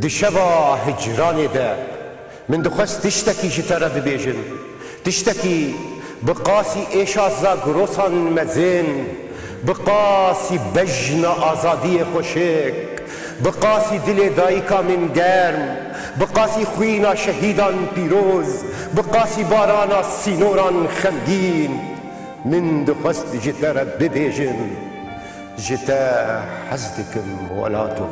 دشبا هجرانی ده من دخست تشتکی جتره ببیجن تشتکی بقاسی ایشازا گروسان مزین بقاسی بجن آزادی خوشک بقاسی دل دایکا من گرم بقاسی خوینا شهیدان پیروز بقاسی بارانا سینوران خمگین من دخست جتره ببیجن جتا حزدكم ولاتو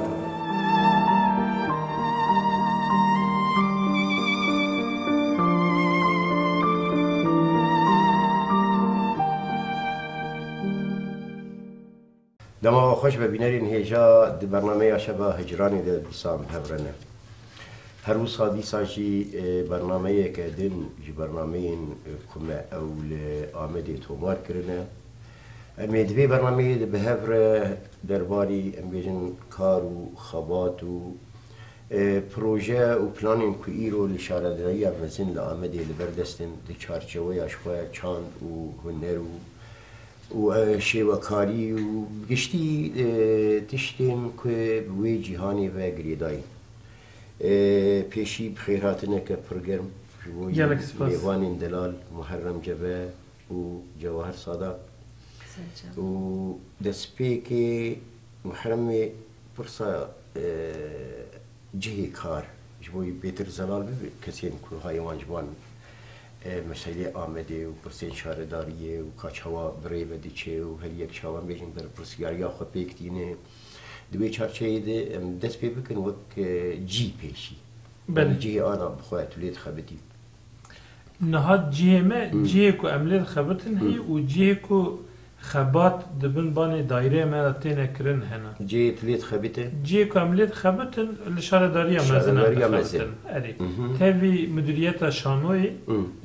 دما خوش ببینرین هجا دی برنامه شبا هجرانی ده بسام هبرنه هر روز هادی ساجی برنامه که دین جی برنامه کمه اول آمده تومار کرنه امیدوی برنامه ده به هبر درباری امبیجن کار و خبات و پروژه و پلانین که ایرو لشاردنایی افزین لآمده لبردستن ده چارچوه اشخواه چاند و هنر و شیوکاری و گشتی تشتین که بوی جهانی و گریدایی پیشی بخیراتنه که پرگرم میوانین دلال محرم جبه و جواهر صادق و دسپی که محرم فرصة جهي كار جبوي بيتر زلال بي كسين كل هاي وانجبان مسائل آمده و پرسین شارداریه و کاچوا بری بدی چه و هر یک چاوان بیشتر بر پرسیاریا خود پیکتینه دوی چارچه ده دست پی بکن وک جی پیشی جی آنا بخواه تولید خبتی نهاد جی ما جی کو عملیت خبتن هی و جی کو خبات دبن بانی دایره مالتین کرن هنا جی تولید خبته جی کو عملیت خبتن لشارداریا مزنه اری تبی مدیریت شانوی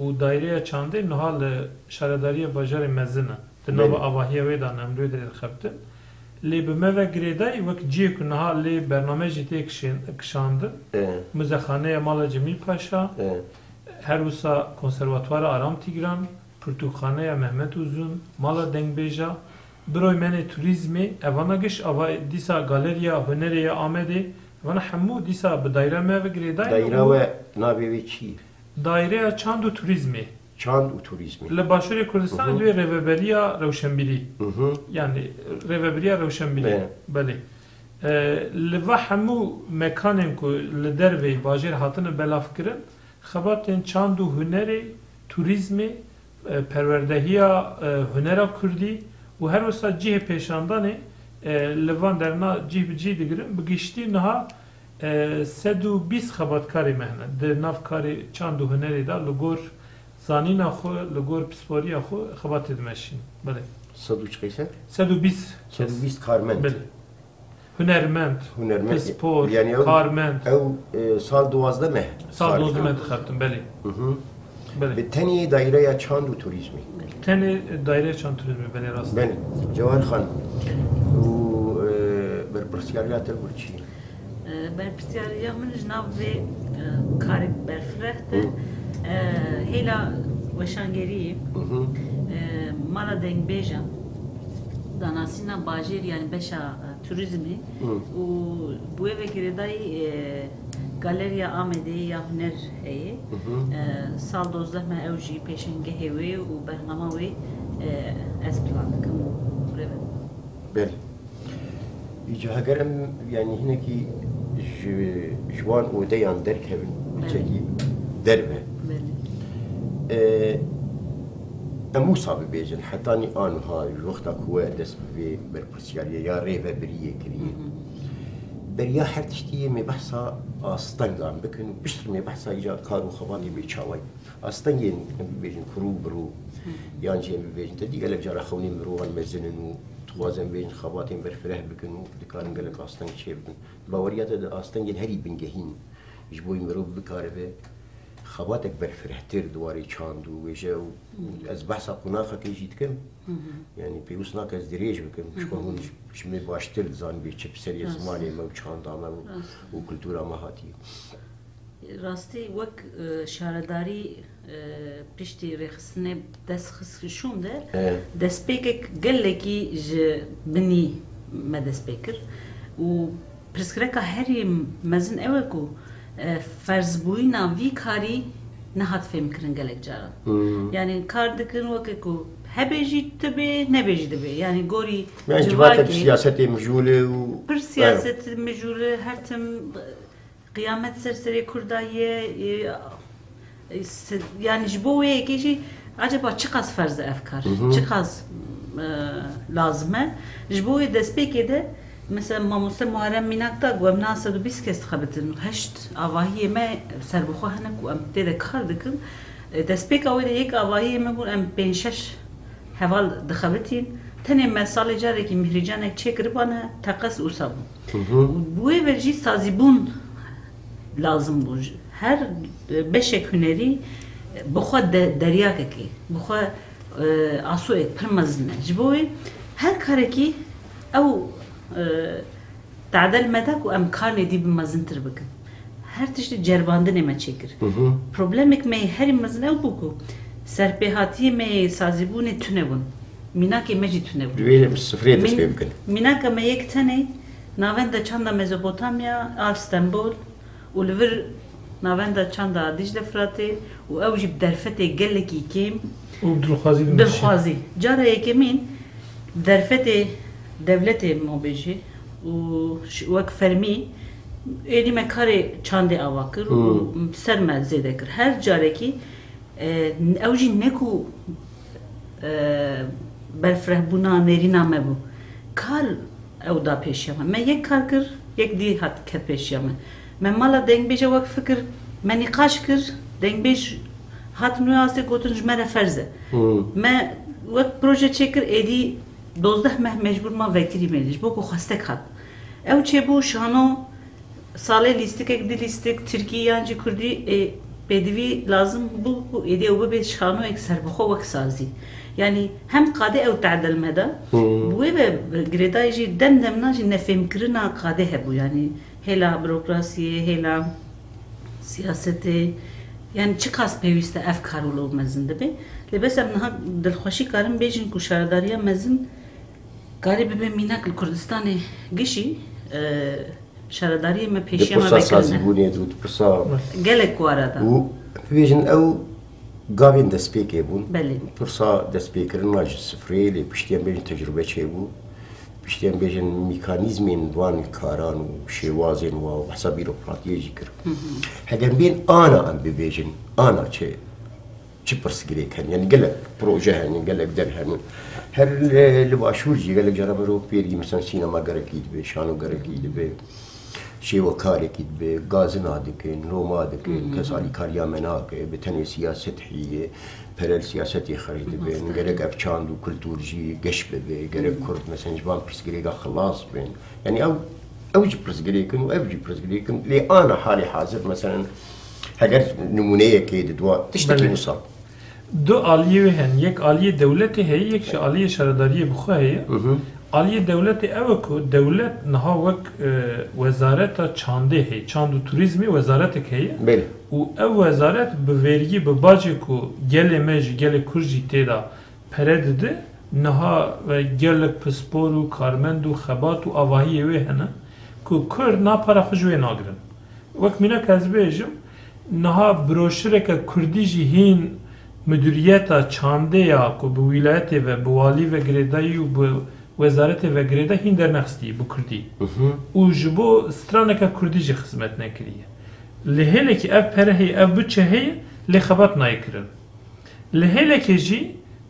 و دایره چانده نهال شارداریا بازار مزنه تنو آواهی ویدان امروی در خبتن لی به ما گریدای وقت جی کو نهال لی برنامه تک کشاند مزخانه مال جمیل پاشا هر وسا کنسرواتوار آرام تیگران پرتوخانه مهمت اوزون مالا دنگ بیجا بروی من توریزمی اوانا گش اوا دیسا گالریا هنریا آمده اوانا همو دیسا به دایره ما و گریدای دایره و نابیوی چی؟ دایره چاند و توریزمی چاند و توریزمی لباشوری کردستان دوی روبریا روشنبیری یعنی روبریا روشنبیری بله لوا همو مکانن که لدروی باجر هاتن بلاف کرن خباتن چاند و هنری توریزمی پروردهیا هنرا کردی و هر وسط جیه پیشاندانه لوان درنا جیه بجی دیگرم بگشتی نها 120 خباتکاری مهنه در ناف کاری چاند و هنری دا لگور زانین خو لگور پسپوری خو خبات دمشین بله 120 کارمند بله هنرمند پسپور یعنی کارمند او سال 12 مه سال 12 مه خبتم بله به تنی دایره چاند و توریزمی تنی دایره چاند توریزمی بله راست بله جوهر خان و بر پرسیاریات الورچی بر پرسیاریا من جناب کاری برفرخته هیلا وشانگری مالا دنگ بیجم داناسینا باجر yani beşa turizmi و بوی وکردای گالریا آمده یا هنر هی سال 12 ما اوجی پیشنگه هی و برنامه وی از پلان کم بله ایجا هگرم یعنی هنه کی جوان و دیان درکبن چکی دربه امو صابي بيجن حتاني آنها الوقتا كوا دس بي برپرسياريا يا ريفا بريه كريه بريا هر تشتيه مي بحثا آستنگان بكن بشتر مي بحثا إجا كارو خواني بيچاوي آستنگين بيجن كرو برو يانجي بيجن تدي قلق جارا خوني مروان مزنن و توازن بيجن خواتين برفره بكن و دكارن قلق آستنگ چه بكن باوريات آستنگين هري بنگهين جبوي مرو بكاره خواتك برفرهتر دواري چاندو وجه و از بحثا قناخه که جيت كم يعني بيوس ناك از دريج بكم شكون شمي باشتر زان بي چپ سري زماني مو چاندا مو و كلتورا ما هاتي راستی وک شارداری پشتی رخصنه دست خسشون در دست پیک گله کی ج بنی ما دست پیکر و پرسکرکا هری مزن اوه کو فرض بوینا وی کاری نهات فهم کرن گلک جارا یعنی کار دکن وکه کو هبیجی تبه نبیجی تبه یعنی گوری يعني جواتك سياسة مجولة پر سیاست مجوره هر تم قیامت سرسری کردایه yani jboye ki acaba çıkas farz efkar çıkas lazım jboye despeke de mesela mamusa Muharrem Minak'ta gum nasıl biz kez xabetin heşt avahiye me serbuxu hanek u am tede kardıkın despek avde yek avahiye me bu am 5-6 heval dxabetin tane mesale jareki mihricanek çekir bana takas usab bu evci sazibun lazım bu her beşek hüneri بخواد دریا کی بخواد آسوی پرمزنه جبوی هر کاری کی او تعدل مدک و امکان دی بمزن تر بکن هر تشت جربانده نمی چکر پروبلمک می هری مزن او بکو سرپیهاتی می سازیبونی تونه بون میناکی مجی تونه بون دویل صفریه دست بکن میناک می یک تنه ناوند چندا مزوپوتامیا استانبول و لور ناوند چندا دیجل فراتی و اوجی بدرفته گلکی کیم و دلخوازی جاره یکمین درفته دولت مبیجی و وک فرمی ایدی مکاری چنده آواکر و سر مزیده کر هر جاره کی اوجی نکو برفره بنا نرینا مبو کار او دا پیشیامه من یک کار کر یک دی هات کر پیشیامه من مالا دنگ بیجه وقت فکر منی قاش کر دنگ بیج هات نویاسته گوتن جمره فرزه من وقت پروژه چکر ایدی 12 ماه مجبور ما وکیلی میلیش بو خواستک هات او چه بو شانو ساله لیستک اک دی لیستک ترکیه یانجی کردی بدوی لازم بو ایدی او به شانو اک سربخو وک سازی yani hem qade ev ta'dil meda bu ve gredayji demna ji nefhem kirina qade hebu yani hela bürokrasiye hela siyasete yani çıkas peviste efkar ulu mezinde be lebesem naha dilxoşi karim bejin ku şaradariya mezin garibe be minak Kurdistan'e gişi şaradariye me peşiyama bekirne sazibuniyet u pırsa gelek ku arada u bejin ev gavin despeke bun beli pırsa despekerin naj sıfreli piştiyen bejin tecrübe çebu piştiyen bejin mekanizmin duan karan u şevazin u hesa bürokratiye jikir hegen ben ana am bejin ana çi pırs gereken yani gelek proje yani gelek der hani her li başvurji gelek jaramero peri mesela sinema gerekiydi be şanu gerekiydi be شیوه کاری کید به گاز نادکن روما دکن کسالی کاریا مناک به تنی سیاست هیه پرل سیاستی خرید به گرگ افچاند و کلتورجی گش به گرگ کرد مثلا جوان پرسگریگا خلاص بین یعنی اوج پرسگریکن و اوج پرسگریکن لی آن حالی حاضر مثلا هگر نمونه کید دوا تشتکی نصاب دو آلیه هن یک آلیه دولتی هی یک آلیه شهرداری بخواهی آلیه دولت اوه که دولت نها وک وزارت چانده هی چاند و توریزمی وزارت که هی و او وزارت به ویرگی به باجه که گل مج گل کرجی تیدا پرد ده نها و گل پسپور و کارمند و خبات و آواهی اوه هنه که کرد نا پارا خجوه ناگرن وک مینا که از بیجم نها بروشره که کردی جی هین مدیریت چانده یا که به ولایت و به والی و گریدایی و به وزارت و گریده هین در نخستی بو کردی و جبو سترانکا کردی جی خدمت نکریه لهله که اف پره هی اف بچه هی لخبات نایکرن لهله که جی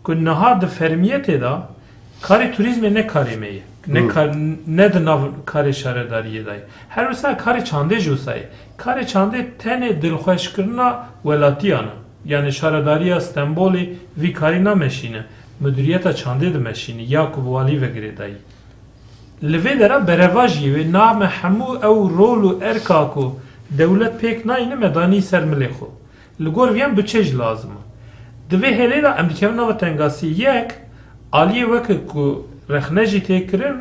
که نها ده فرمیت دا کاری توریزم نه کاری میه نه ده ناو کاری شهرداریه دای هر وسا کاری چانده جوسای کاری چانده تنه دلخوش کرنا ولاتیانه yani şehrdariya İstanbul'u vi kari nameşine müdüriyeta çandı demeşini Yakub Vali ve Gredai. Lvedera berevaji ve name hamu ev rolu erkaku devlet pek nayne medani sermilexo. Ligor vien bütçej lazım. Dve hele da Amerikan vatangası yek aliye vek ku rexneji tekrim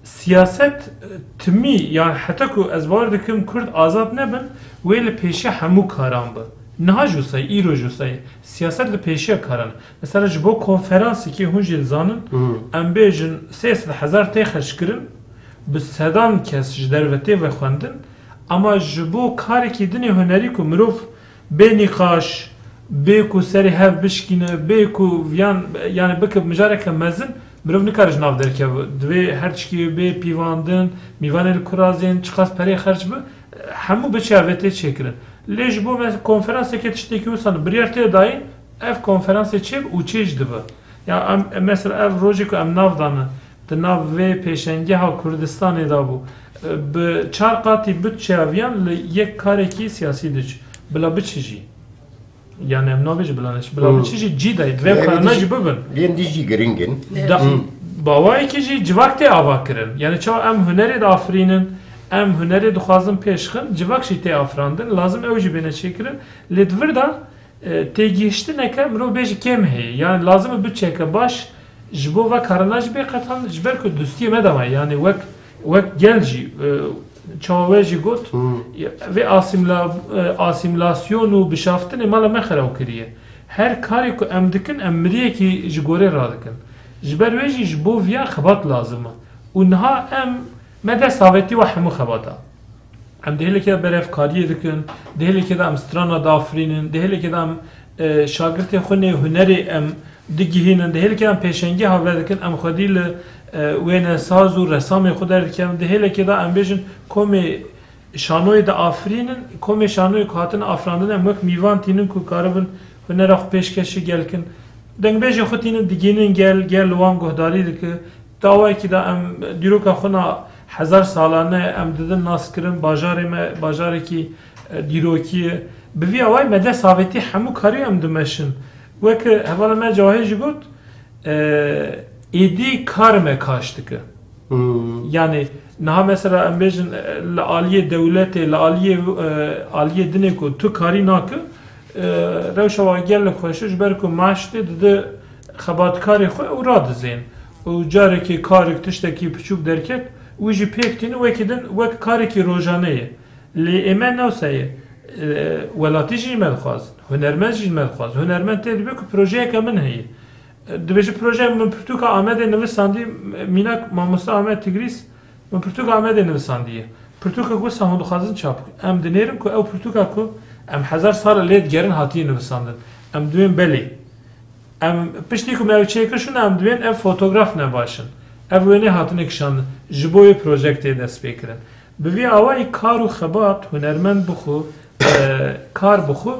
siyaset timi yani hatta ku ezbar dikim Kurd azad nebin ve le peşe hamu karan bu. نه جوسای ایرو جوسای سیاست لپیشی کارن مثلا جبو کنفرانسی که هنجی زانن ام بیجن 300,000 تی خرج کرن bi sedan kes ji dervetê vexwendin ama ji bo karekî dinê hunerî ku mirov bê nîqaş bê ku serê hev bişkîne bê ku viyan yani bike mijareke mezin mirov nikare ji nav derkeve divê her tişkî bê pîvandin mîvanê li kurazên çiqas perê xerc bi hemû biçe avêtê çêkirin lê ji bo konferanseke tiştekî wisa biryar tê dayîn ev konferansê çêb û çêj dibe ya em mesela ev rojê ku em nav dane di nav vê pêşengeha Kurdistanê da bû bi 4 qatî bütçeyaviyan li yek karekî siyasî diç bila biçî jî yani em nabêje bila neç bila biçî jî cî dayî divê karana jî bibin lên dî jî giringin bawayekî jî civak tê ava kirin yani çawa em hunerê diafirînin em hunerê dixwazin pêşxin civak jî tê afirandin lazim ew jî bêne çêkirin lê di vir da têgihiştineke mirov bêjî kêm heye yani lazim e bütçeke baş ji bo ve karana jî bê qetan ji ber ku dostiyê me de maye yani wek gel jî çawa we jî got vê asîmîlasyon û bişaftinê mala me xeraw kiriye her karê ku em dikin em miriyekî ji gorê radikin ji ber wê jî ji bo viya xebat lazim e û niha em me dest avêtî we hemû xebata em dihêlekê de berevkariyê dikin dihêlekê de em strana dafirînin dihêlekê de em şagirtê xwe nê hunerê em digihînin dihêlekê de em pêşengeha ve dikin em xwedî li wêne saz û resamê xwe derdikin dihêlekê de em bêjin komê şanoyê de afirînin komê şanoyê ku hatine afirandin em wek mîvan tînin ku karibin hunera xwe pêşkêşî gelkin dengbêjê xwe tînin digihînin gel li wan guhdarî dike dawayekî de em dîroka xwe na hezar salane em didin naskirin bajarê me bajarekî dîrokî ye bi vî awayî me dest avêtî hemû karî em dimeşin wek hevala me cawahê jî got êdî kar me kaş dike yani niha mesela em bêjin li aliyê dewletê li aliyê dinê ku tu karî nake rewşa wa gelek xweşe ji ber ku maaş tê dide xebatkarê xwe ew radizên û carekî karek tiştekî piçûk derket wî jî pêk tînin wekî din wek karekî rojane ye lê ême newsa ye welatî jî me dixwazin hunermend jî me dixwazin hunermend tê dibe ku projeyeke min heye dibêje proje min pirtûka Amedê nivîsandî mînak mamosta Amed Tigris min pirtûka Amedê nivîsandiye pirtûka ku wisa hûn dixwazin çap em dinêrin ku ew pirtûka ku em hezar sal lê digerin hatiye nivîsandin em divên belê em piştî ku me ew çêkir şûne em divên ev fotograf nebaşin ev wênê hatine kişandin ji bo wê projektê dest pê kirin bi vî awayî kar û xebat hunermend bixwe kar bixwe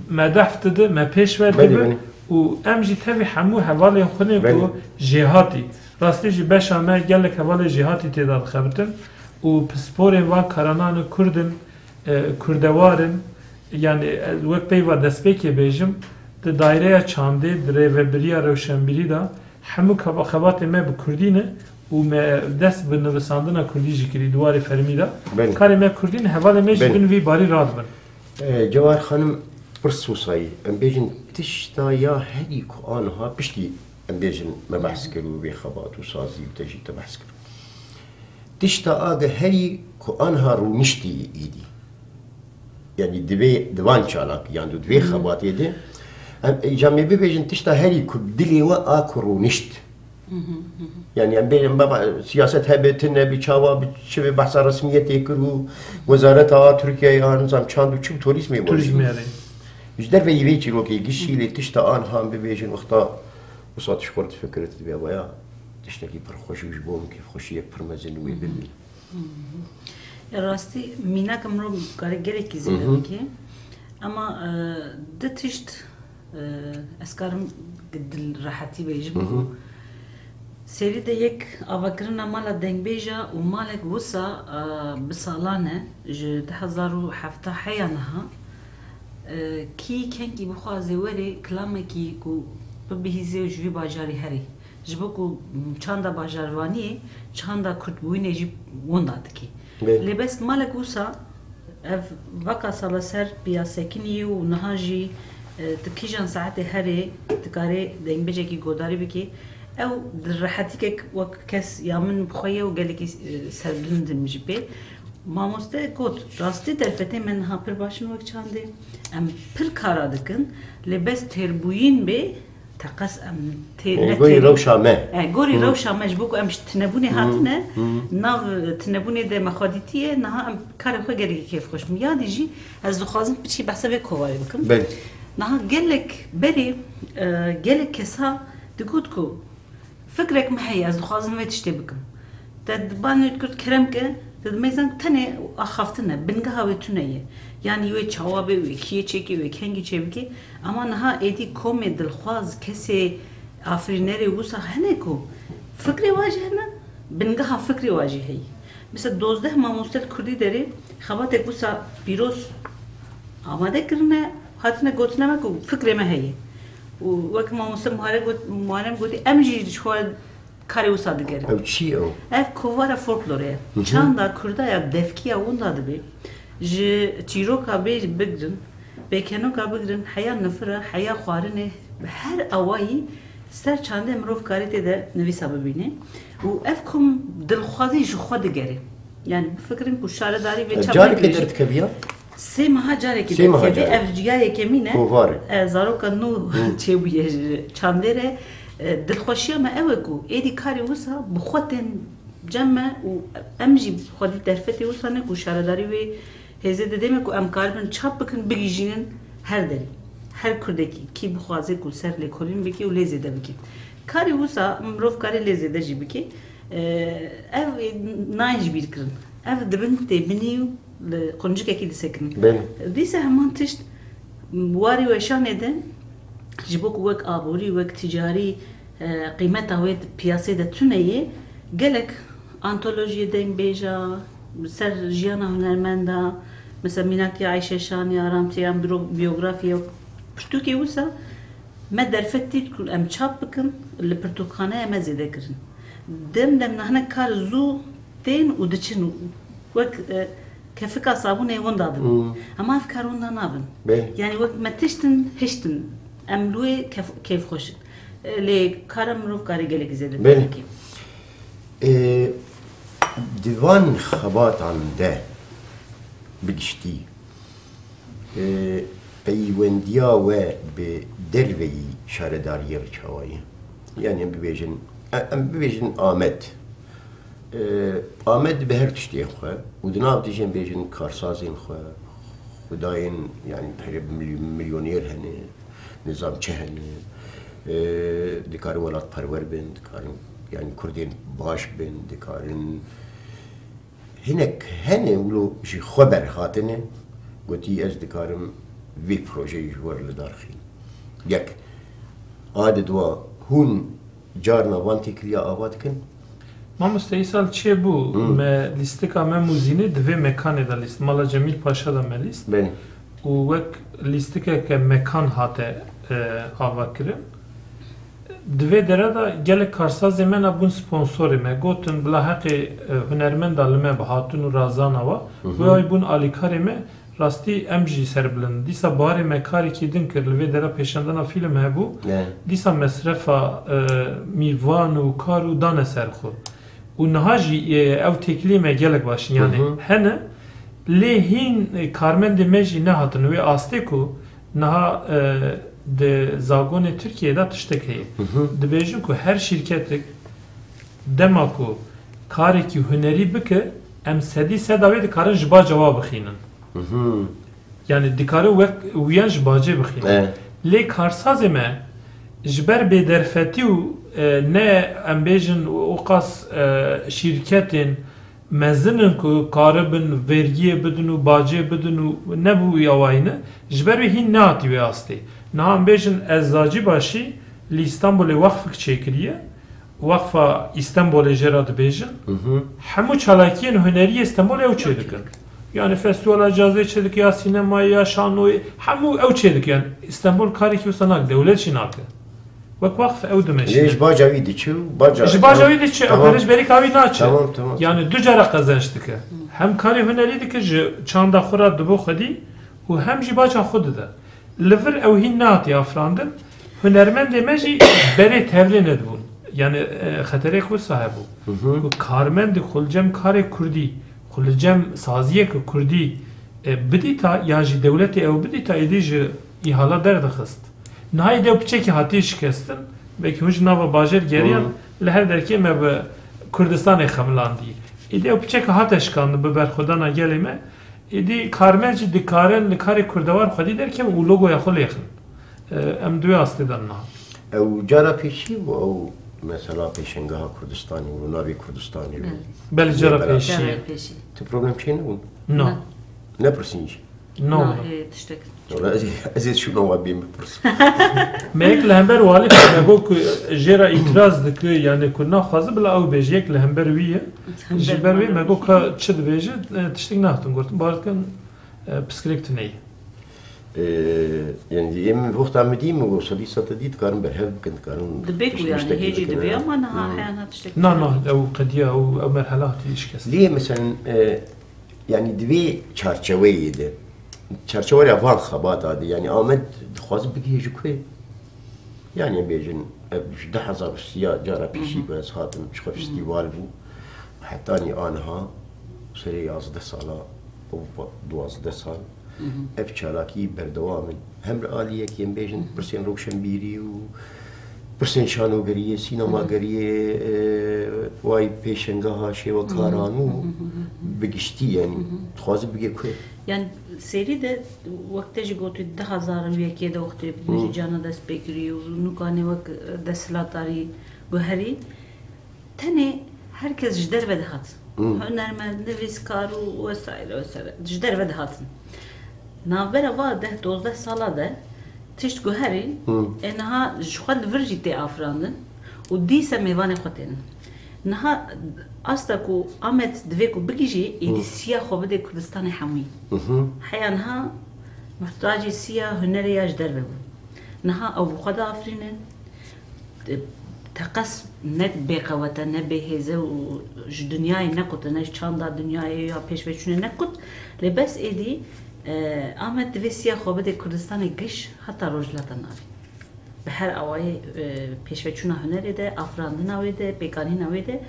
me dehf dide me pêş ve dibe û em jî tevî hemû hevalên xwe ku jêhatî rastî jî beşa me gelek hevalê jêhatî têda dixebitin û pisporên wan karanan Kurdin Kurdewarin yani wek peyva destpêkê bêjim di daireya çandê di rêveberiya rewşenbîrî da hemû xebatê me bi Kurdî ne û me dest bi nivîsandina Kurdî jî kirî duwarê fermî da karê me Kurdî ne hevalê me jî bin vî barî radibin Cewar Hanım pirs wîsayî em bêjin tişta ya herî ku aniha piştî em bêjin me behs kir û vê xebat û sazî û te jî te behs kir tişta age herî ku aniha rûniştî îdî yani divê divan çalak yani divê xebatê de Cam bibêjin tişta herî ku dilê we a ku rûnişt yani em bêjin baba siyaset hebe tune bir çawa bir çivê behsa resmiyetê kir û wezareta Tirkiyeyê a nizam çand û çi turizmê ji dervê vê çîrokê gişî lê tişta aniha em bibêjin wexta wisa tişkor difikirit dibe waya tiştekî pir xweş û ji bo min kêfxweşiyek pir mezin wê bimî rastî mînak mirov kare gelekî zêde bike ama di tişt ez karim dil rahetî bêjim serî de yek avakirina mala dengbêja û malek wisa bi salan e ji 2017 heya niha kî kenkî bixwaze werê kilamekî ku bibihîze ji vî bajarî herî ji bo ku çanda bajarvaniyê çanda Kurdbûyînê jî wenda dike lê bes malek wisa ev vaka sala ser piyasekînî û niha jî di kîjan saetê herê dikarê dengbêjekî godarî bike ew di rehetîkek wek kes ya min bixwe û gelekî serbilind jî pê mamoste got rastî derfetê me niha pir baş in wek çandê em pir kara dikin lê bes têrbûyîn bê تقص ام گوی روشا ما گوری روشا مجبوک ام تنبونی هاتنه ناو تنبونی ده مخادیتیه نه ام کار خو گری کیف خوش میادی جی از دخوازم بچی بحثه به کواری بکم بله نه گلک بری گلک کسا دگود کو فکرك محي از دخوازم و تشتی بکم تد بانو کرد کرم که تد میزن تنه اخافتنه بنگاه و تونیه yani ve çavabı ve kiye çeki ve kengi çevki ama naha edi kome dilxwaz kese afrinere vusa hene ko fikri wajih hene bingaha fikri wajih hey mesela 12 mamusel kurdi deri xabatek vusa piros amade kirne hatine gotnama ko fikri me hey و وقت ما مسلم مهارم گویی امجی شوال کاری وساده گره. او چی او؟ اف کووارا فولکلوره. چند کرده یا دفکی اون داده بی. ج چیروکا بگذن، بکنوکا بگذن حیا نفره حیا خوارنه هر اوایی سر چنده مروف کاری تده نویسا ببینه و اف کم دلخوازی جخواد گره. یعنی فکرم کشاره داری و چه جاری که درد کبیا؟ سه ماه جاری که درد اف جیای کمینه. کوواره. زارو کنو چه بیه چندره دلخوشی ما اوکو ایدی کاری وسا بخوتن جمع و امجی خودی درفتی وسا نه کشاره داری و هزه دادیم که امکار بن چاپ بکن بگیجینن هر دری هر کردکی کی بخوازه کو سر لکولین بکی و لیزده بکی کاری وسا مروف کاری لیزده جی بکی اف نایج بیر کرن اف دبن تبنیو قنجک کی دسکن دیسه همان تشت واری وشان eden جبوك وك آبوري وك تجاري قيمتها ويد بياسي دا تونية قالك أنتولوجيا دين بيجا سر جيانا هنرمندا مثلا ميناكي عايشة شاني آرامتي ام بيوغرافيا بشتوكي وسا ما درفتي تكون ام چاب بكن اللي برتوخانة ما زيده كرن دم نحن كار زو تين ودچن وك كفكا صابونة وندادن اما افكار وندا نابن يعني وك ما تشتن هشتن املوی کیف خوشت لی کارم رو کاری گلی گزیده. بله. دیوان خبات عن ده بگشتی پیوندیا و به دروی شارداری بچوایی. یعنی ببیجن آمد. آمد به هر تشتی خواه. و دناب دیجن بیجن کارسازین خواه. خداین یعنی تقریبا میلیونیر هنه. نظام چهنه دکار ولات پرور بند دکارن یعنی کردین باش بند دکارن هنک هنه ولو جی خبر خاطنه گویی از دکارم وی پروژه جوار لدارخین یک عادت و هون جارنا وانتی کلیا آباد کن ما مستعیسال چه بو ما لیسته که ما موزینه دوی مکانه دا لیست مالا جمیل پاشا دا ملیست بله و وک لیسته که مکان هاته آوا کرم دوی دره دا گل کارسازی من بون سپانسوری من گوتن بلا حق هنرمند آلمه بحاتون و رازان آوا و ای بون آلیکاری من راستی امجی سر بلند دیسا باری مکاری که دن کرد لوی دره پیشندن فیلم هبو دیسا مصرف میوان و کار و دانه سر خود و نهاجی او تکلی من گلک باشن یعنی هنه لی هین کارمند مجی نه هاتن و آسته کو نها de zagonê Türkiye'de da tiştek heye. Dibêjin ku her şirketek dema ku karekî hunerî bike em sedî seda wê dikarin ji ba cewab bixînin. Yani dikarin wiyan ji bacê bixînin. Lê karsazê me ji ber bêderfetî û ne em bêjin o qas şirketên mezinin ku karibin vergiye bidin û bacê bidin û nebû yawayîne ji ber wê hîn nehatî wê astê. نام بیشن ازدواجی باشی لی استانبول وقف چکریه وقف استانبول جرات بیشن همو چالاکین هنری استانبول او چه دکن yani festival icazı çelik ya sinema ya şanlı همو او çe dik yani İstanbul kari ki sanak devlet şinakı vakf ev demiş. Leş bacavi diçu bacavi. Bacavi diçu operiş beri kavi naçı. Tamam. Yani dücara kazançtık. Hem kari hüneriydi ki çanda xura dubu xudi و hem ji baca xudi da. Livir ev hin nati afrandın. Hünermend demeji beri tevlin edbun. Yani xatere ku sahibu. Karmend xulcem kare kurdi. Xulcem saziye ku kurdi. Bidita ya ji devleti ev bidita edi ji ihala derdi xist. نهایی دو بچه هاتی شکستن بکی هوش ناو باجر گریان لهر درکی ما به کردستان خملاندی ایده بچه هات شکاند به برخودانا گلیمه ایدی کارمنج دیکارن لکار کردوار خودی در کم او لوگو یا خلی خن ام دوی آستی دننا او جارا پیشی و او مثلا پیشنگاه کردستانی و ناوی کردستانی بله جارا پیشی تو پروبلم چی نبود؟ نه نپرسینش؟ نه تشتك ازيد شو نوع بين بپرس ميك لهمبر والي مگو جرا اعتراض دك يعني كنا خاص بلا او بيجيك لهمبر ويه جبر ويه مگو كا تشد بيجي تشتك ناختن قلت باركن بسكريكتني يعني يم وقت عمديم وصلي ستديد كارن برهب كنت كارن دبيكو يعني هيجي دبي اما انا احيانا تشتك لا او قضيه او مرحلات يشكس ليه مثلا يعني دبي çerçeveyi de çerçeve yapan xabat adı yani Ahmet xwaz bigi jukwe yani bejin 10000 siya cara pişi bes hatim şu festival bu hatta ni anha seri 11 sala o 12 sal hep çalaki berdevamın hem aliye ki bejin persen rokşenbiri u persen şanogeriye sinemageriye vay peşengaha şeva karanu bigişti yani xwaz bigi kwe يعني سری ده وقت جی گویی 10,000 ویکی ده وقتی بچه جانا دست بگیری و نکانه وقت دستلاتاری گوهری تنه herkes جدر بدهات هنرمند نویسکار و وسایل جدر بدهاتن نابرا واده 12 ساله ده تشت گوهری انها جخال ورجی تی آفراندن و دیسه میوان خودن نها أصدقو أمت دويكو بيجي إيدي سيا خوبدي كردستان حمي حيانها محتاجي سيا هنري أجدر ببو نها أو بخدا أفرينن تقص نت بقوة نبهزة وج دنياي نقط نج چاندا دنياي يا پیش وچونه نقط لبس إيدي أمت دوي سيا خوبدي كردستان قش حتى رجلة ناري بهر أواي پیش وچونه هنري ده أفراندن أوي ده بيقانين أوي ده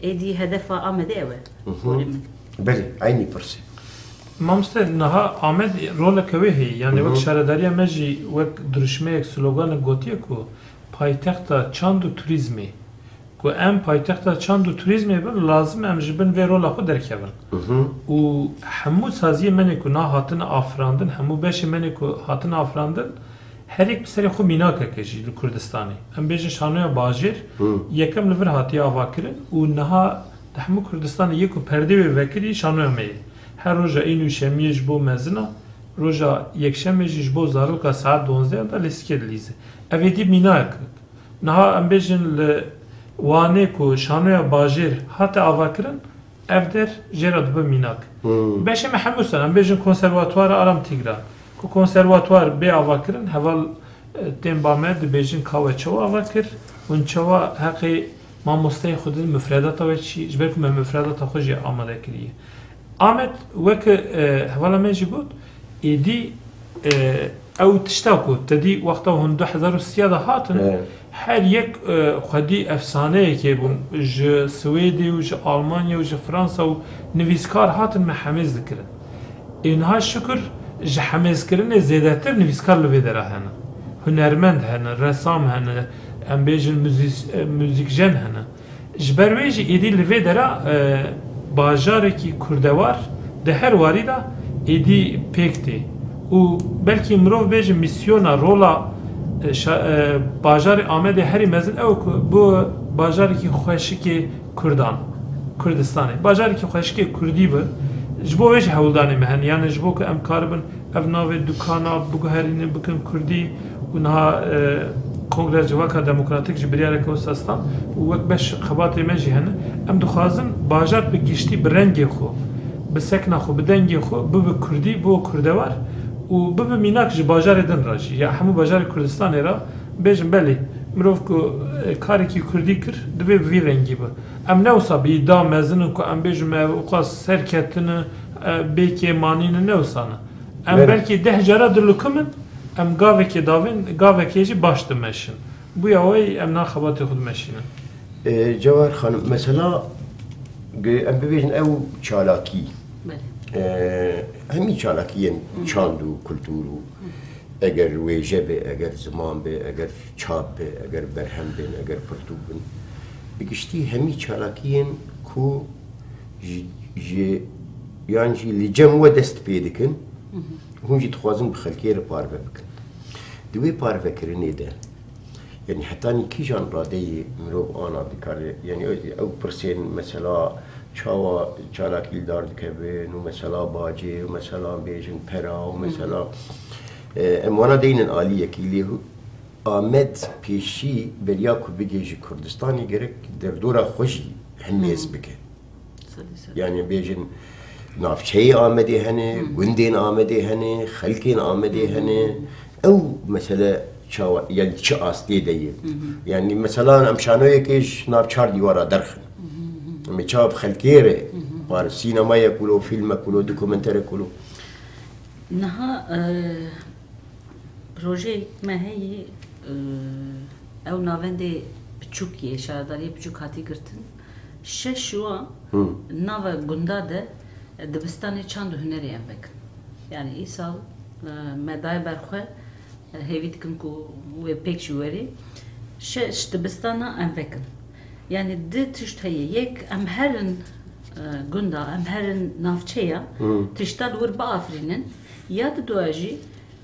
ایدی هدف آمده اوه بله عینی پرسی مامست نها آمد رول کوی هی یعنی وقت شهرداری مجی وقت درشمه یک سلوگان گوتیه کو پایتخت چاند و توریزمی کو ام پایتخت چاند و توریزمی بن لازم ام جبن و رول خود درکبن و همو سازی منی کو نه هاتن آفراندن همو بش منی کو هاتن آفراندن هر یک بسری خو میناکه کشی لکردستانی ام بیجن شانویا باجر یکم لور هاتی آوا کرن و نها دحمو کردستان یکو پرده و وکری شانویا می هر روزا اینو شمیش بو مزنا روزا یک شمیش بو زاروکا ساعت 12 دا لسکر لیزه اوی دی میناک نها ام بیجن وانه کو شانویا باجر هاتی آوا کرن اف در جراد بو میناک بشه محموسن ام بیجن کنسرواتوار آرام تیگران konservatuar be avakirin heval tembamed bejin kava çava avakir un çava haqi mamostay xudin müfredata ve çi jberk me müfredata xoji amade kiriye Ahmet vek hevala meji gut edi او تشتاكو تدي وقتها هون 2003 هاتن her yek xwedî efsaneyekê bûn ji Swêdê û ji Almanya û ji Fransa û nivîskar hatin me hemêz dikirin êniha şükür ji hemêzkirinê zêdetir nivîskar li vê dera hene hunermend hene resam hene em bêjin müzîkjen hene ji ber wê jî êdî li vê dera bajarekî kurdewar di her warî da êdî pêk tê û belkî mirov bêjin misyona rola bajarê Amedê herî mezin ew ku bu bajarekî xweşikê Kurdan Kurdistanê bajarekî xweşikê Kurdî bi ji bo wê jî hewldanê me hene yani ji bo ku em karibin ev navê dukana biguherînin bikin Kurdî û niha Kongre Civaka Demokratik ji biryareke Westastan û wek beş xebatê me jî hene em dixwazin bajar bi giştî bi rengê xwe bi sekna xwe bi dengê xwe bibe Kurdî bo kurdewar û bibe mînak ji bajarê din re jî ya hemû bajarê Kurdistanê re bêjin belê mirov ku karekî Kurdî kir divê bi vî rengî be em ne wisa bi îda mezinin ku em bêjin me qas serketine bêkê manîne ne wisane em belkî 10 cara dilukimin em gavekê davên gavekê jî baş dimeşin bûya wê em naxebatê xwe dimeşînin Cewher Xanım mesela em bibêjin ew çalakî hemî çalakiyên çand û kultûr û اگر ویژه به اگر زمان به اگر چاپ به اگر برهم به اگر پرتوب به بگشتی همی چالاکیین کو یعنی جی لجم و دست پیدکن هون جی تخوازن بخلکی را پارو بکن دوی پارو کرنی ده يعني حتى اني كي جان رادي مروب انا بكاري يعني او برسين مثلا شاوا چالاكي دار دكبن ومثلا باجي ومثلا بيجن برا ومثلا اموانا دينن آلية كي ليه آمد پیشی بریا کو بگیجی کردستانی گرک در دورا خوشی همیز بکه يعني بيجن نافچه آمده هنه گندین آمده هنه خلقین آمده هنه او مثلا يعني چه آستی دیه يعني مثلا امشانوی کش نافچار دیوارا درخن امی چاب خلقیره بار سینما کلو فیلم کلو دوکومنتر کلو نها پروژه ما هی او ناونده بچوکیه شارداری بچوک هاتی گرتن ششوا ناو گندا ده دبستانی چند هنری ام بکن يعني ای سال مدای برخواه هیوید کن کو و پیک شوری شش دبستانا ام بکن يعني دي تشت هي يك ام هرن گندا ام هرن نافچيا تشتال ور بافرينن ياد دواجي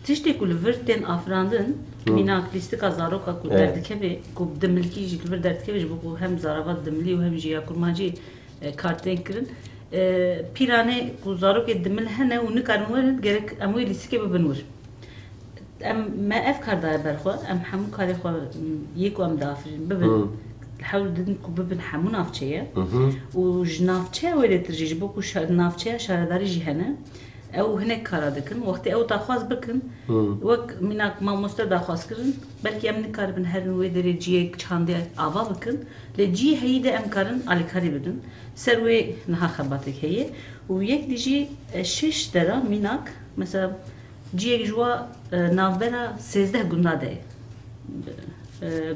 تشتي كل ورتن افراندن ميناك ليستيكا زاروكا كو دردكبي كو دملكي جي ور دردكبي بو هم زاراvat دملي وهم جيا كورماجي كارتين كرن بيرانه كو زاروك دمل هنا ونكارمول gerek اموي ليستيكا بنور ام ما افكار داي برخو ام حمو كاري خو يكو ام دافرين ببن الحول ددن كو ببن حمو نافچيه و جنافچيه ولي ترجي بوكو نافچيه شارداري جهنه او هناك كارا دكن وقت او داخواز بكن وك مناك ما مست داخواز كرن بلكي امن كار بن هرن ويدري جي چاندي اوا بكن لجي هيدا ام كارن على كاري بدن سروي نها خباتك هي ويك ديجي شش درا مناك مثلا جي جوا نافبرا 13 گندا ده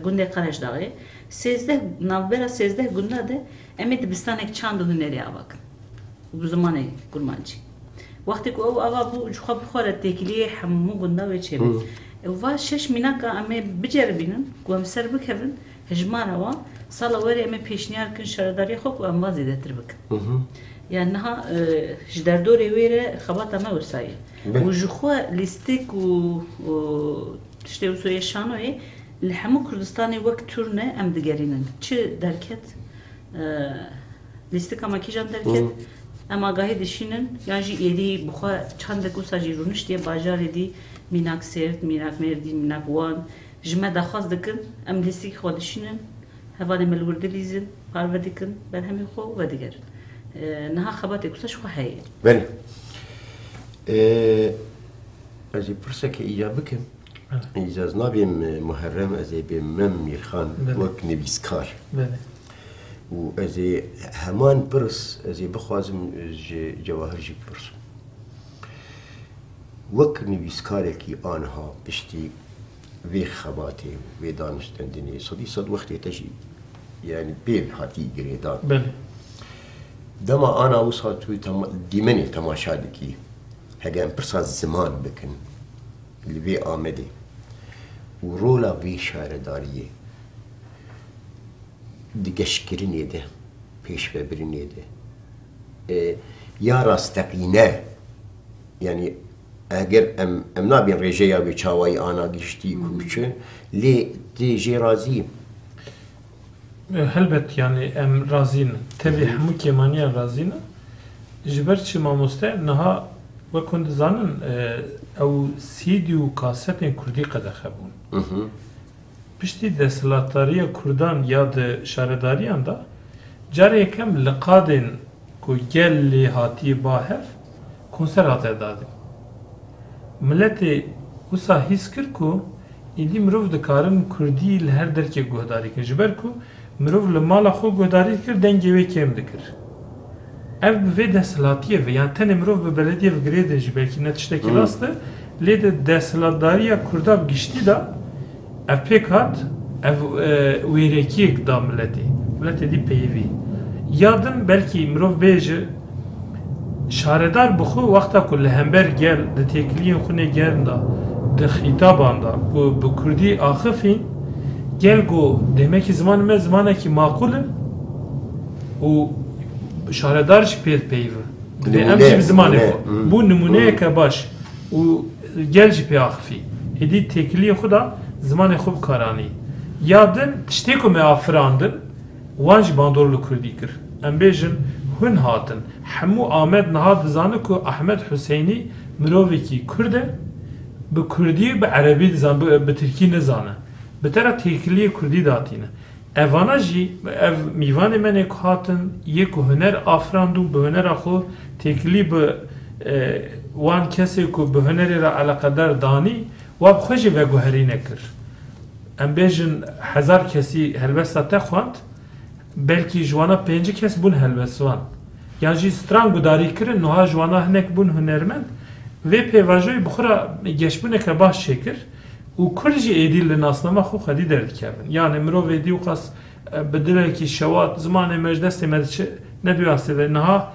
گنده قرش داغي 13 نافبرا 13 گندا ده امي دبستانك چاند هنري avak bu zamane kurmanci وقتی که او آوا بو جوخا بخوره تکلیه همو گنده و چه بید و شش میناکا امی بجربینن که هم سر بکفن هجمانه و سالا وری امی پیشنیار کن شرداری خوب و ام وازیده تر بکن يعني نها جدردوري ويره خبطه ما ورسايه وجخوا ليستيك و تشتي وسوي شانوي لحمو كردستاني وقت تورنه ام دگرينن چه دركت ليستيك اما كيجان دركت اما گاهی دشینن يعني يدي بخوا چند کوسا جيرونش دي باجار دي ميناك سيرت ميناك مردي ميناك وان جمع دخواست دكن ام ليستيك خو دشینن هوالي ملورد ليزن پارودكن برهمي خو و دگرن نها خباتي كوسا شو هي بله ازي برسك ايجابكم اجاز نبيم محرم ازي بمم ميرخان وك نبيسكار بله و ازي همان برس ازي بخوازم جواهر جي برس وك نبيسكاركي آنها بشتي وي خباتي وي دانشتندني صدي صد وقتي تجي يعني بين هاتي قريدان بله دما انا وصلت توي ديمني تماشادكي هجان برصا الزمان بكن اللي بي آمدي ورولا بي شارداريه دقشكريني ده پیش ببريني ده يا راستقينه يعني اگر ام نابين رجيا بچاوي انا گشتي كوچه لي دي جرازي هلبت يعني ام رازين تبي همو كيمانيا رازين جبرت ما مست انها وكنت زانن او سيديو كاسيتين كردي قد خبون پشتی دستلاتاری کردان یاد شارداریان دا جاری کم لقادن کو گلی هاتی باهف کنسر هاته دادیم ملتی وسا حس کرد کو ایدی مروف دکارن کردی لهر درک گهداری کن جبر کو مروف لمالا خو گهداری کرد دنگی وی کم دکر ev bi desthilatiyê ve yani tenê mirov bi belediye ve girêdê jî belkî ne tiştekî rast e lê de desthilatdariya Kurda giştî da ev pêk hat ev wêrekiyek da milletê milletê dî peyivî ya din belkî mirov bêje şaredar bixwe wexta ku li hember gel di têkiliyên xwe nê gerin da de xîtaban da ku bi Kurdî axifîn gel ku demekî ziman me zimanekî maqûl e û şaredar jî pêl peyv e. Em jî bi zimanê xwe. Bu numuneyeke baş û gel jî pê axifî. Êdî têkiliyê xwe da zimanê xwe bikaranî. Ya din tiştê ku me afirandin wan jî bandorlu Kurdî kir. Em bêjin hûn hatin. Hemû Amed niha dizane ku Ahmed Hüseynî mirovekî Kurd e bi Kurdî bi Erebî dizane bi Tirkî nizane. Bi tera têkiliyê Kurdî datîne. Evana jî ev mîvanê me ne ku hatin yê ku huner afirandû bi hunera xwe têkilî bi wan kesê ku bi hunerê re eleqedar danî wa bi xwe jî veguherî nekir. Em bêjin 1000 kesî helbesta te xwand belkî ji wana 5 kes bûn helbestvan. Yan jî stran gudarî kirin niha ji wana hinek bûn hunermend vê pêvajoyê bi xwe re geşbûneke baş çêkir û Kurd jî êdî li nasnama xwe xwedî derdikevin. Yani mirov êdî û qas bi dilekî şewat zimanê me ji destê me diçe nebîwastê ve niha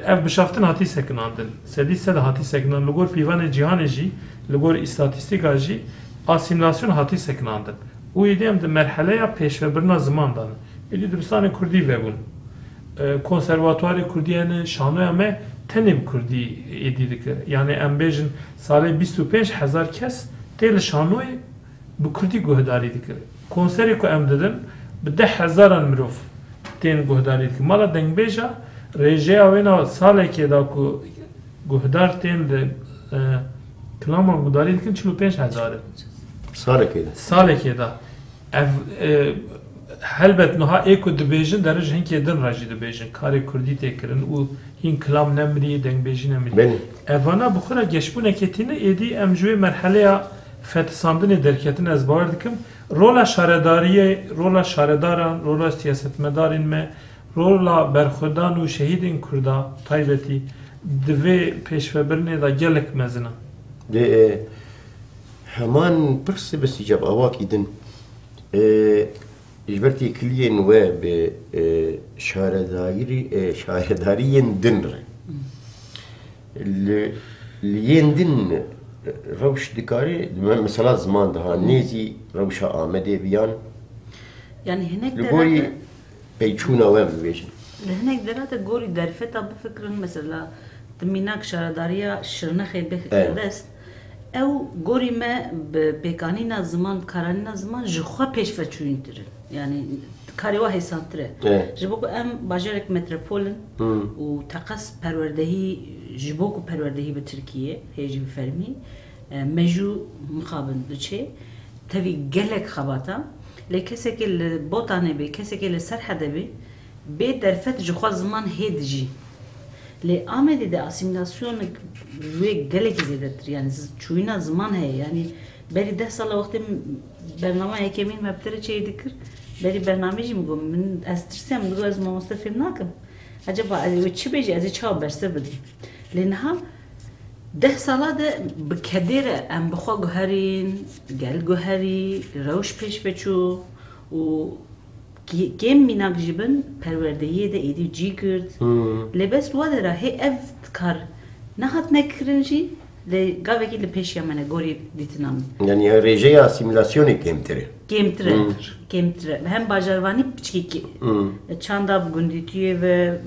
ev bişaftin hatî sekinandin. Sedî sed hatî sekinan li gor pîvanê cîhanê jî li gor îstatîstîka jî asîmilasyon hatî sekinandin. û êdî em di merheleya pêşvebirina ziman dan. Êdî dibistanê Kurdî vebûn. Konservatuarê Kurdî hene şanoya me tenê bi Kurdî êdî dikir. Yani em bêjin salê 25,000 kes tê li şanoyê bi Kurdî guhdarî dikir. Konserê ku em didin bi 10,000 mirov tên guhdarî dikir. Mala dengbêja rêjeya wê na salekê da ku guhdar tên li kilaman guhdarî dikin 45,000 e. Salekê da. Ev helbet niha ê ku dibêjin derê ji hinkê din re jî dibêjin. Karê Kurdî tê kirin û hîn kilam nemirî, dengbêjî nemirî. Evana bi xwe re geşbûnekê tîne êdî em ji wê merheleya fetisandinê derketin ez bawer dikim. Rola şaredariyê, rola şaredaran, rola siyasetmedarên me, rola berxwedan û şehîdên Kurda taybetî di vê pêşvebirinê da gelek mezin e. Heman pirsê bi sîcab awakî din ji ber têkiliyên we bi şaredariyên din re li yên din rewş dikarî mesela ziman daha nêzî rewşa Amedê biyan yani hinek li gorî peyçûna we bibêjin. Li hinek derate gorî derfeta bifikirin mesela di mînak şaredariya Şirnexê bidest ew gorî me bi pêkanîna ziman karanîna ziman ji xwe pêşveçûnîtirin. Yani karê wa hêsantir e. Ji bo ku em bajarek metropolin û teqas perwerdehî ji bo ku perwerdehî bi Tirkiyê hêjî bi fermî me jû mixabin diçe tevî gelek xebata lê kesekê li botanê bê kesekê li Serhedê bê bê derfet ji xwe ziman hê dijî. Lê Amedê de asîmilasyonek wê gelekî zêdetir. Yani çûyîna ziman heye. Yani berî 10 sala wextê bername hekemîn me bi te re çê dikir berî bernamê jî min got min ez tirsem digo ez mamoste fêm nakim. Acaba wê çi bêje ez ê çawa bersiv bidîm. Lê niha 10 sala de bi kedê re em bi xwe guherîn, gel guherî, rewş pêşveçû û kêm mînak jî bin perwerdehiyê de êdî cî kirt. Lê bes wa de re hê ev kar nehat nekirin jî lê gavekî li pêşiya me ne gorî dîtina min. Yani rêjeya asîmilasyonê kêmtir e. Kêmtir e. Hem bajarvanî piçkî çanda bi gundîtiyê ve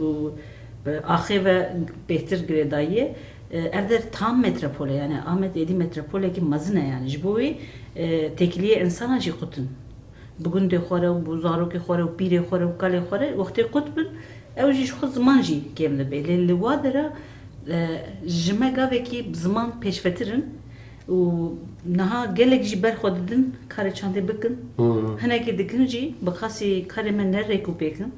axê ve bêhtir girêdayî ev de tam metropol e. Yani Amed êdî metropolekî mezin e yani. Ji bo wê têkiliyê insana jî qutin. Bi gundê xwe re û bi zarokê xwe re û pîrê xwe re û kalê xwe re wextê qut bin ew jî ji xwe ziman jî kêm dibe. Lê li wa de re ji me gavekî ziman pêşvetirin û niha gelek jî ber xwe didin karê çandê bikin. Hinekê dikin jî bi qasî karê me nerêk û pêkin.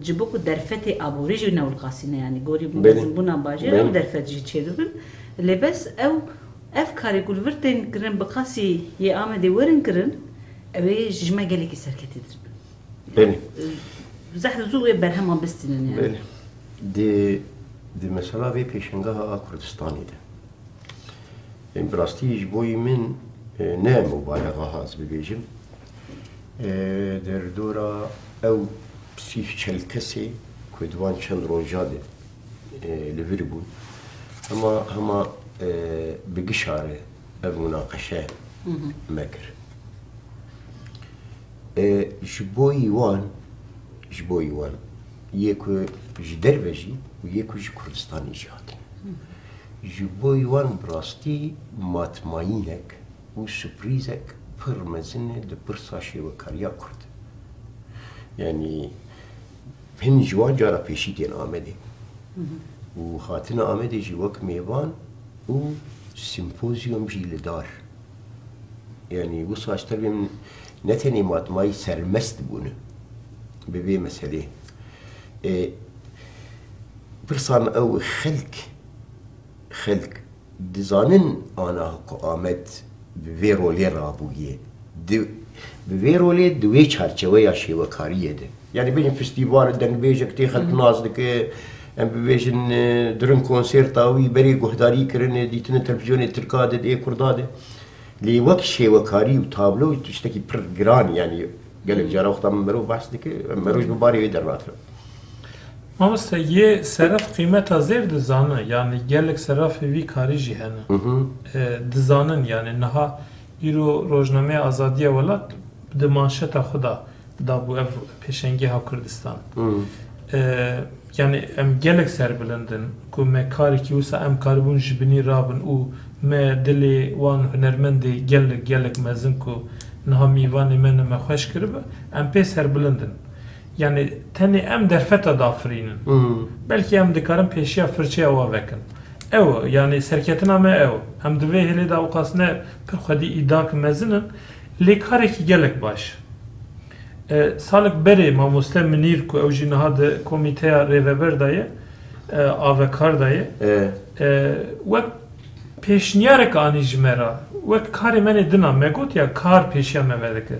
Ji bo ku derfetê aborî jî newilqasîne yani gorî mezinbûna bajêr ew derfet jî çê dibin. Lê bes ev karê ku li vir tên kirin bi qasî yê Amedê werin kirin ew ê ji me gelekî serketîdir bin. Zeh zû wê berhema bistînin yani. Di mesela vê pêşengeha Kurdistanê de. Bi rastî ji bo min ne mübaleğa ez bibêjim. Derdora ew pisîv çel kesê ku di wan çend roja de li vir bûn hema bi gişare ev münaqeşe mekir. Ji bo wan yê ku ji derve jî û yê ku ji Kurdistanê jî hatin. Ji bo wan bi rastî matmayînek û sürprîzek pir mezin e di pirsa şêwekariya Kurd. Yani hin ji wan cara pêşî tên Amedê û hatina Amedê jî wek mêvan û simpozyum jî li dar. Yani bu saçta benim ne tenê matmayî sermest bûne bi vê meselê. Pirsan ew xelk dizanin ana ku Amed bi vê rolê rabûye. Bi vê rolê di wê çerçeveya şêwekariyê de. Yani bêjin festîval dengbêjek tê xelk naz dike, em bibêjin durin konserta wî berê guhdarî kirine dîtine televizyonê Tirka de dê Kurda de. Lê wek şêwekarî û tablo tiştekî pir giran yani gelek cara wexta min merov behs dike, meroj bi barê wê dernakirin. Mamoste yê seraf qîmeta zêr dizane yani gelek serafê vî karî jî hene. Dizanin yani niha îro rojnameya azadiya welat di manşeta xwe da dabû ev pêşengeha Kurdistan. Yani em gelek serbilindin ku me karekî wisa em karibûn ji binî rabin û me dilê wan hunermendê gelek mezin ku niha mîvanê me me xweş kiribe em pê serbilindin. Yani tenê em derfeta dafirînin. Belkî em dikarin pêşiya firçeya wa vekin. Ew yani serketina me ew. Em di vê hilê de awqas ne pir xwedî îdak mezinin lê karekî gelek baş. Salek berê mamoste Minîr ku ew jî niha di komîteya rêveber de ye, avekar de ye. Wek pêşniyarek anî ji me re, wek karê me nê dina me got ya kar pêşiya me vedike.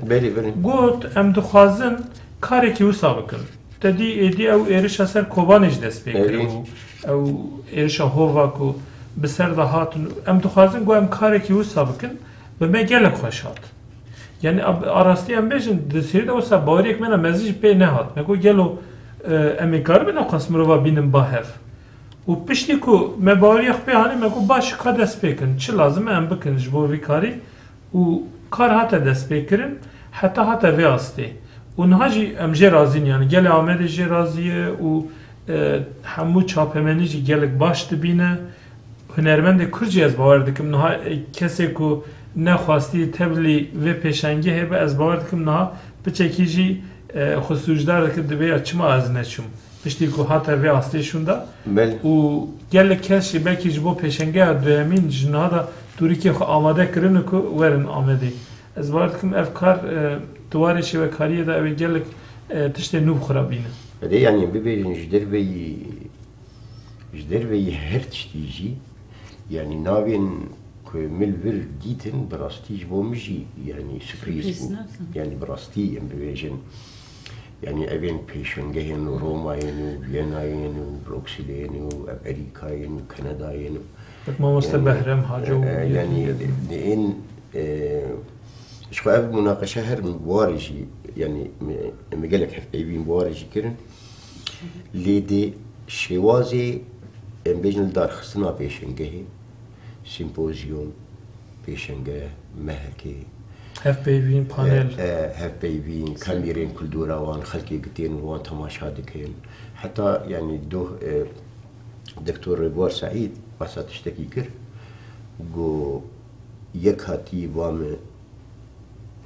Got em dixwazin karekî wisa bikin. Te dî êdî ew êrişa ser Kobanê jî dest pê kirin û ew êrişa hova ku bi ser de hatin em dixwazin got em karekî wisa bikin bi me gelek xweş hat. Yani arastî em bêjin di serî de wisa baweriyek me ne mezî jî pê nehat. Me got gelo em ê karibin awqas mirova bînin bahev. û piştî ku me baweriyek pê hanî me got baş ka dest pê kin. Çi lazim e em bikin ji bo vî karî û kar hate dest pê kirin heta hate vê astê. û niha jî em jê razîn yani gelê Amedê jê razî ye û hemû çapemenî jî gelek baş dibîne. Hunermendê Kurd jî ez bawer dikim niha kesê ku nexwastî tevlî vê pêşengehê be ez bawer dikim niha piçekî jî xwe sûcdar dike divê ya çima ez neçûm. Piştî ku hate vê astê şûnda û gelek kes jî belkî ji bo pêşengeha duyemîn ji niha da dûrîkê xwe amade kirine ku werin Amedê. Ez bawer dikim ev kar duwarê şêwekariyê de ew ê gelek tiştê nû bixurabîne. Yani bibêjin ji derveyî her tiştî jî yani navên ku mil vir dîtin bi rastî ji bo min jî yani sürprîz bû. Yani bi rastî em bibêjin yani evên pêşengehên Romayên û Vîyenayên û Brukselên û Amerîkayên û Kanadayên û Mamoste Behrem Hacı yani ên ji xwe ev münaqeşe her min warê jî yani em gelek hevpeyvîn warê jî kirin lê de şêwazê em bêjin li darxistina pêşengehê simpozyum pêşengeh mehekê hevpeyvîn panel hevpeyvîn kamerên kultura wan xelkê gitên wan temaşa dikin heta yani doh Doktor Rêbwar Saîd wasa tiştekî kir got yek hatî ba me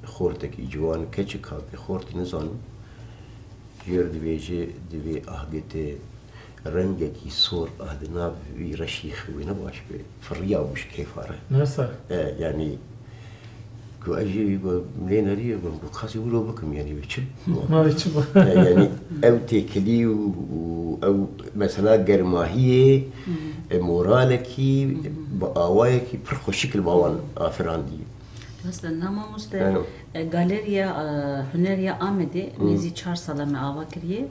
xortekî ciwan keçik hat xort nizanim jêr dibêje divê ahgetê rengekî sor di nav vî reşî xewê ne baş be firriya û ji kêfa re. Nasıl? Yani ku ez jî lê neriye got kasî wilo bikim yani çi yani ew têkilî û ew mesela germahiyê moralekî bi awayekî pir xweşikil bawan afirandî. Aslında mamoste galeriya Huneriya Amedê nêzî 4 sala me ava kiriye.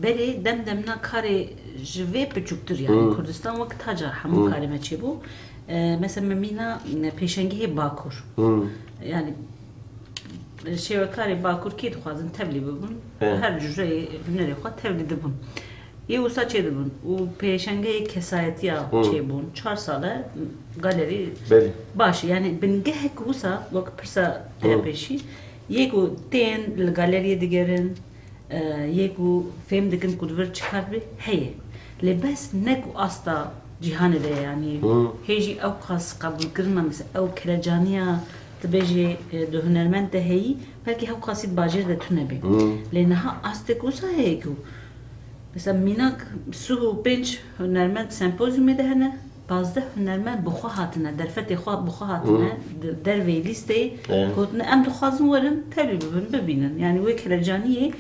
Berê demna karê ji vê biçûktir yani Kurdistan wek taca hemû karê me çêbû. Mesela mîna pêşengehê Bakur. Yani şêwekarê Bakur kê dixwazin tevlî bibin her cüreyê hunerê xwe tevlî dibin. یه وسا چه دبون و پیشنگه کسایتی چه بون 4 ساله گالری باشه یعنی بنگه وسا وقت پرسا پیشی یکو تین الگالری دیگرن یکو فهم دکن کدور چکار به هیه لباس نکو استا جهان ده یعنی هیچی او خاص قبول کردن مثل او کلجانیا تبجي ده هنرمند ده هي بلكي هو قصيد باجر ده تنبي لانها استكوسا هيكو مثلا ميناك سو بنش هنرمند سيمبوزيوم ده هنا بازده هنرمند بخوا هاتنا درفت خوا بخوا هاتنا در وی لیسته كوتنا ام دخوازن ورن تبي ببينن يعني وي كلجانيه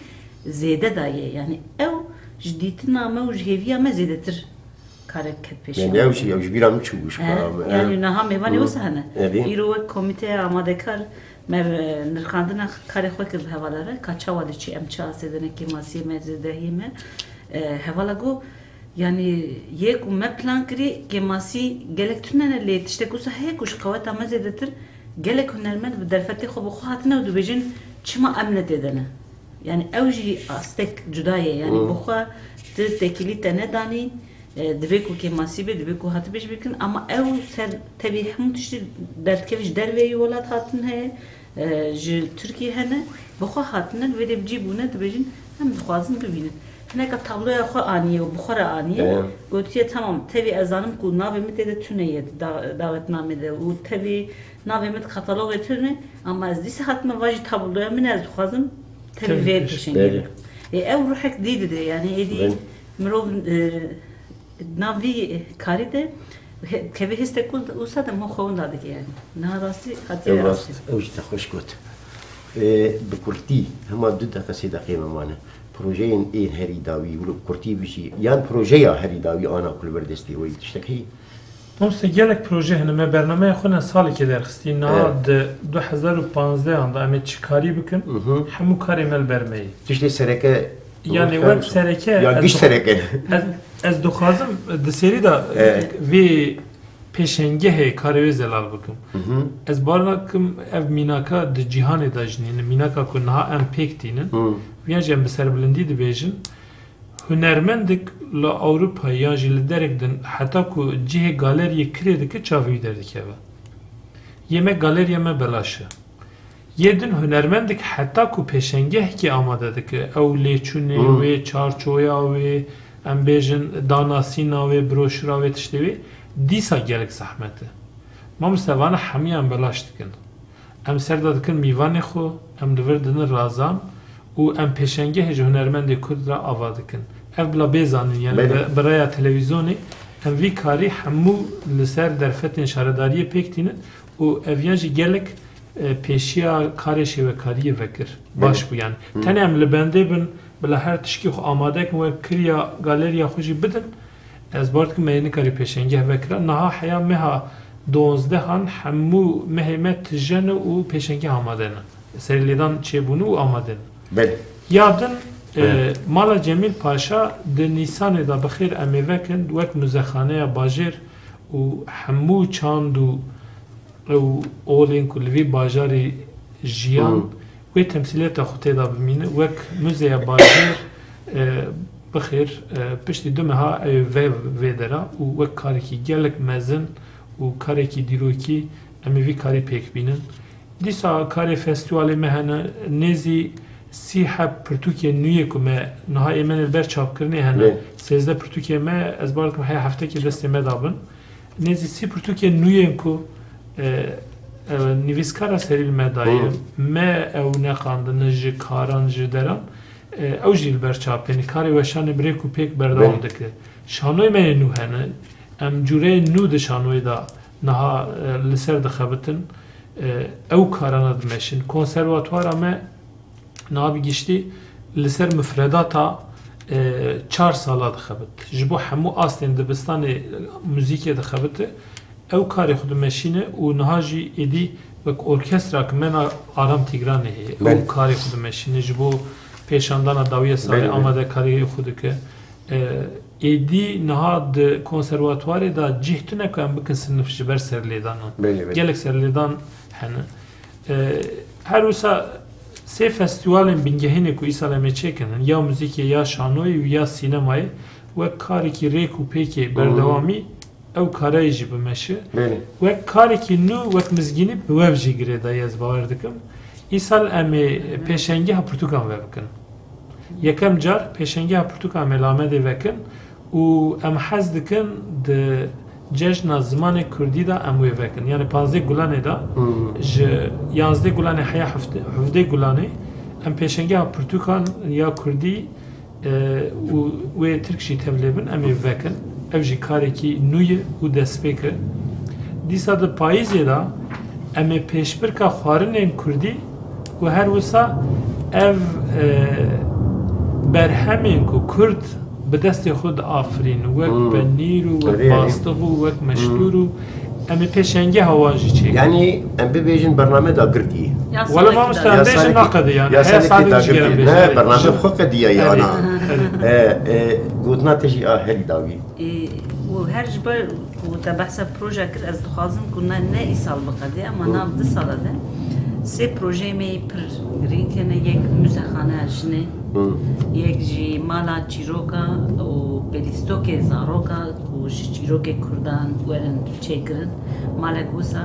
زياده دايه يعني او جديتنا ما وجهيفيا ما زيدتر hareket peşinde. Yani şey bir an çıkmış. Yani naha mevani olsa İro komite amadekar mev nirkandına kare xwekir hevalara kaçava diçi emça sedene ki masiye mezedehime hevalago yani yek me plan kri ki masi gelek tunene le işte kusa he kuş kavata mezedetir gelek hünermend bi derfeti xo bu xatına u dubejin çima emnet edene. Yani evji astek cudaye yani bu xa tekili tane dani دبیکو که ماسیبه دبیکو هات بیش بکن اما او سر تبی همون تشتی درکش دروی ولات هاتن هه ج ترکیه هنه بخوا هاتنن و دب جیبونه دبیجن هم خوازن ببینن هنه که تابلوی خو آنیه و بخور آنیه گوتیه تمام تبی ازانم کو ناومت ده تونه دعوت نامه ده و تبی ناومت کاتالوگ تونه اما از دیس هاتم واجی تابلوی من از خوازن تبی ویر کشن او روحک دیده ده یعنی ایدی مرو ناوی کاری ده که به هستکول اوساده ما خوان داده که یعنی نه راستی خاطر راستی اوش تخوش کت بکرتی هما 2 دقیقه 3 دقیقه مانه پروژه این هری داوی ولو کرتی بشی یان پروژه یا هری داوی آنا کل بردستی وی تشتکی ممسه گلک پروژه هنمه برنامه خونه سالی که درخستی نه 2015 anda امی چیکاری بکن همو کاری مل برمی تشتی سرکه yani web sereke ya güç sereke ez doxazım de seri da ve peşengehe karevzelal bikim ez barnakim ev minaka de cihanê da jinî minaka ku niha em pêk tînin viyan jî em bi serbilindî dibêjin hunermendik li Ewropa yan jî li derek din heta ku cihê galeriyê kirê dike çavî derdikeve yeme galeriya me belaşe Yedin hünermendik hatta ku peşengeh ki amade dike ew lêçûnê wê çarçoya wê em bêjin danasîna wê broşura wê tiştê wê dîsa gelek zehmet e mam sevana hemiyan belaş dikin em ser da dikin mîvanê xwe em divir dinin razam û em peşengehê ji hunermendê Kurd ra ava dikin ev bila bêzanin yani bi rêya televizyonê em vî karî hemû li ser derfetên şaredariyê pêk tînin û ev yan jî gelek پیشیا کارش و کاری وکر باش بیان تنه ام لبنده بن بلا هر تشکی خو آماده کن و کریا گالریا خوشی بدن از بارد که مینی کاری پیشنگه وکر نها حیا مها 12 هن همو مهمت جن و پیشنگه آماده نه سریلیدان چه بونو و آماده نه یادن مالا جمیل پاشا ده نیسان دا بخیر امی وکن وک مزخانه باجر و همو چاند و او اولین کلوی باجاری جیان و تمثیلیت خودی دا بمینه وک موزه باجر بخیر پشتی دو مها و درا و وک کاری کی گلک مزن و کاری کی دیروکی امی وی کاری پیک بینن دیسا کاری فستیوالی مهنه نیزی سی حب پرتوکی نویه که ما نهایی من البر چاپ کرنه هنه 13 پرتوکی ما از بارد که های هفته که دستی ما دابن نیزی سی پرتوکی نویه که نویسکارا سریل مدایه ما او نقاندن جی کاران جی دران او جیل برچاپ یعنی کاری وشان بریکو پیک بردام دکه شانوی من نو هنه ام جوره نو ده شانوی دا نها لسر دخبتن او کاران دمشن کنسرواتوارا ما نها بگیشتی لسر مفرداتا 4 سالا دخبت جبو همو آستین دبستان موزیکی دخبت او کاری خود مشینه و نهاجی ایدی وک ارکسترا که من آرام تیگرانه هی او کاری خود مشینه جبو پیشاندان داویه سالی آمده کاری خود که ایدی نهاد کنسرواتواری دا جهتونه که هم بکن سنف جبر سرلیدان گلک سرلیدان هنه هر وسا سه فستیوالین بینگهینه که ایسال همه چه کنن یا موزیک یا شانوی و یا سینمایی و کاری که ریک و پیک بردوامی او کارایی جی بمشه و کاری که نو و مزگینی به وب جی گریده از باور دکم ایسال همه پیشنگی ها پرتوکان وب کن یکم جار پیشنگی ها پرتوکان ملامده وکن و ام حز دکن ده جشن زمان کردی دا اموی وکن یعنی 15 گلانه دا 11 گلانه حیا 17 گلانه ام پیشنگی ها پرتوکان یا کردی و ترکشی تبلیبن اموی وکن او جی کاری که نوی و دست بکر دیسا دا پاییزی دا اموی پیشبرکا خوارنین کردی و هر وسا او برهمین که کرد به دست خود آفرین وک بنیر و وک باستغ و وک مشلور و امی پیشنگی هواجی چه یعنی ام ببیجن برنامه دا گردی ولی ما مستندیش نقده یعنی یا سالکی دا گردی نه برنامه خود قدیه یعنی گوتنا تجی آهلی داوی و هر جبر و تا بحث پروژه کرد از دخوازم کنه نه ای سال بقدی اما ناف 2 ساله ده سه پروژه می پر گرین کنه یک موزخانه جنه یک جی مالا چیروکا و پلیستوک زاروکا و چیروک کردان ورن چیکرن مالا گوسا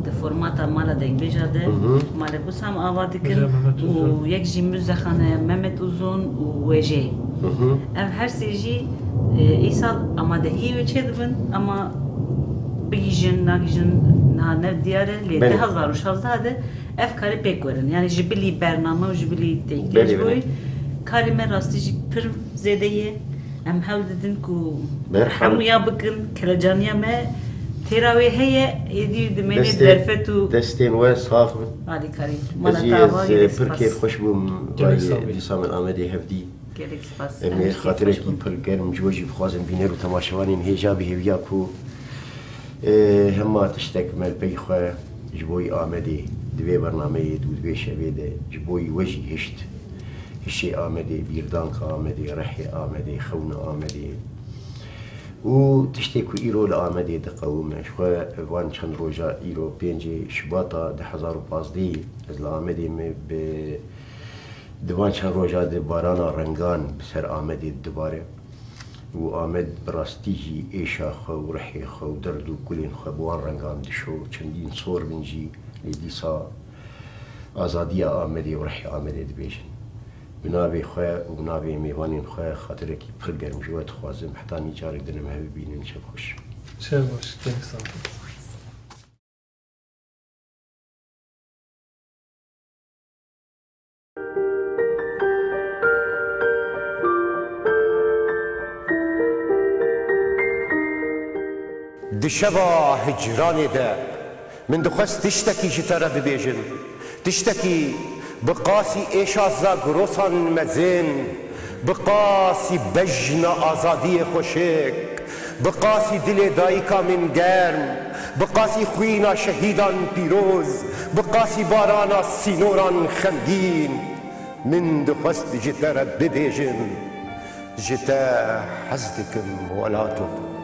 ده فرماتا مالا دنگ بجاده مالا گوسا هم آوادی کن و یک جی موزخانه ممت اوزون و ویجی ام هر سی جی ایسال آمادهی و چه دبن اما بگیجن نگیجن نه دیاره لیده 2016 ده اف کاری بگورن یعنی جبلی برنامه و جبلی دیگه جوی کاری من راستی جی پر زیده ام حاول دادن که همویا بکن کلجانیا ما تراوی هیه یدی دمینی درفتو دستین و صاف عالی کاری مالا تاوا از پرکی خوش بوم دیسام آمده هفدی امیر خاطرش کی پر گرم جوجی بخوازم بینر و تماشوانین هیجا به هویا کو همه تشتک مل پیخواه جبوی آمده دوی برنامه دوی شبه ده جبوی وجی هشت آمده بیردانک آمده رحی آمده خون آمده و تشتکو ایرو لآمده ده قومش و وان چند روژا ایرو 5 شباطا 2015 از لآمده می به دوان چند روژا ده بارانا رنگان بسر آمده دوباره و آمد براستیجی ایشا خو و رحی خو و درد و گلین خو بوان رنگان دشو چندین صور بینجی لیدیسا آزادی آمدی و رحی آمده دبیجن بنابی خواه و بنابی میوانین خواه خاطر کی پر گرم جوات خوازم حتی نیچارک دنم همی بینین شب خوش شب خوش کنیسان دشبا هجرانی ده من دخواست تشتکی جتره ببیجن تشتکی بقاسی ایشازا گروسان مزین بقاسی بجن آزادی خوشک بقاسی دل دایکا من گرم بقاسی خوینا شهیدان پیروز بقاسی بارانا سینوران خمگین من دخواست جتره ببیجن جتا حزدکم ولاتو